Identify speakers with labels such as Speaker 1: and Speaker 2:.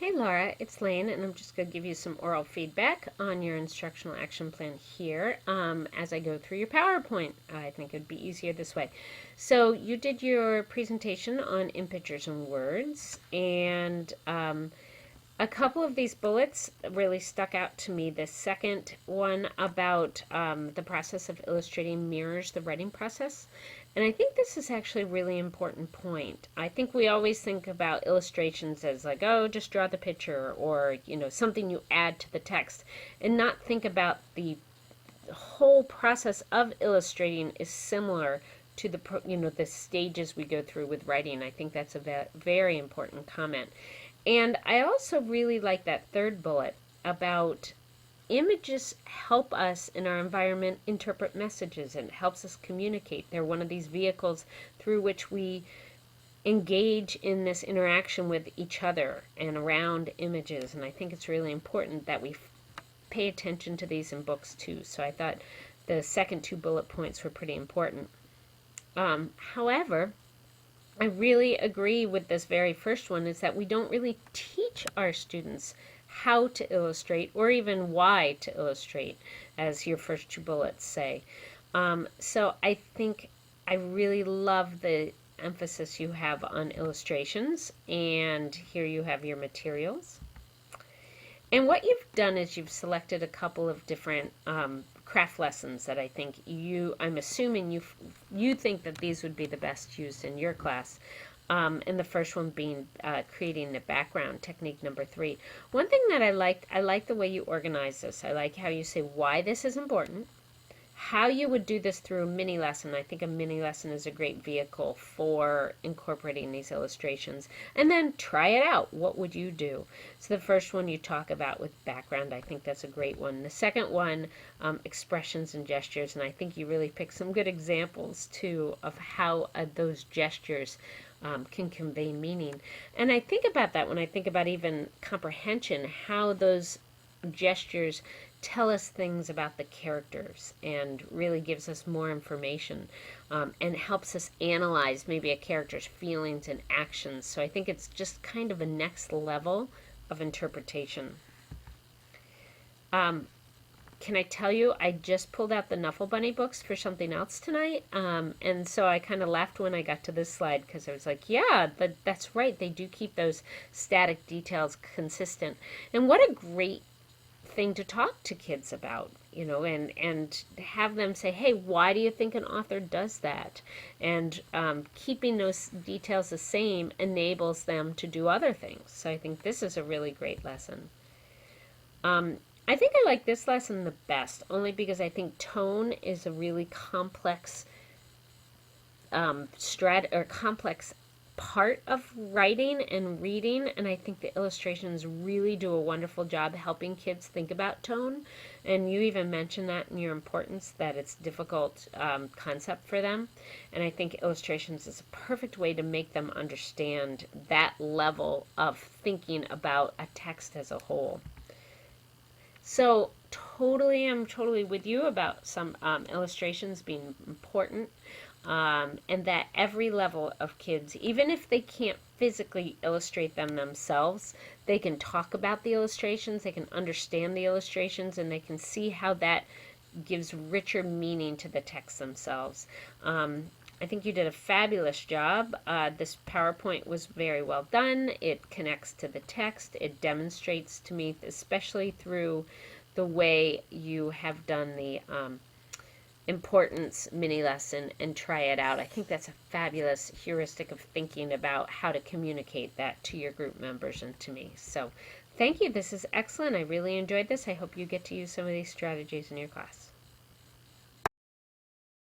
Speaker 1: Hi Laura, it's Lane, and I'm just going to give you some oral feedback on your instructional action plan here as I go through your PowerPoint. I think it would be easier this way. So you did your presentation on in pictures and words, and a couple of these bullets really stuck out to me. The second one about the process of illustrating mirrors the writing process. And I think this is actually a really important point. I think we always think about illustrations as like, oh, just draw the picture or, something you add to the text, and not think about the whole process of illustrating is similar to the stages we go through with writing. I think that's a very important comment. And I also really like that third bullet about images help us in our environment interpret messages, and it helps us communicate. They're one of these vehicles through which we engage in this interaction with each other and around images. And I think it's really important that we pay attention to these in books too. So I thought the second two bullet points were pretty important. However, I really agree with this very first one, is that we don't really teach our students how to illustrate or even why to illustrate, as your first two bullets say. So I think I really love the emphasis you have on illustrations, and here you have your materials. And what you've done is you've selected a couple of different craft lessons that I think I'm assuming you think that these would be the best used in your class. And the first one being creating the background, technique number 3. One thing that I like the way you organize this. I like how you say why this is important, how you would do this through a mini lesson. I think a mini lesson is a great vehicle for incorporating these illustrations. And then try it out. What would you do? So the first one you talk about with background, I think that's a great one. The second one, expressions and gestures, and I think you really picked some good examples too of how those gestures can convey meaning. And I think about that when I think about even comprehension, how those gestures tell us things about the characters and really gives us more information and helps us analyze maybe a character's feelings and actions. So I think it's just kind of a next level of interpretation. Can I tell you, I just pulled out the Knuffle Bunny books for something else tonight, and so I kind of laughed when I got to this slide, because I was like, yeah, that's right, they do keep those static details consistent. And what a great thing to talk to kids about, and have them say, hey, why do you think an author does that? And keeping those details the same enables them to do other things. So I think this is a really great lesson. I think I like this lesson the best, only because I think tone is a really complex complex part of writing and reading, and I think the illustrations really do a wonderful job helping kids think about tone. And you even mentioned that in your importance, that it's a difficult concept for them, and I think illustrations is a perfect way to make them understand that level of thinking about a text as a whole. So I'm totally with you about some illustrations being important, and that every level of kids, even if they can't physically illustrate them themselves, they can talk about the illustrations, they can understand the illustrations, and they can see how that gives richer meaning to the text themselves. I think you did a fabulous job. This PowerPoint was very well done. It connects to the text. It demonstrates to me, especially through the way you have done the importance mini lesson and try it out. I think that's a fabulous heuristic of thinking about how to communicate that to your group members and to me. So thank you. This is excellent. I really enjoyed this. I hope you get to use some of these strategies in your class.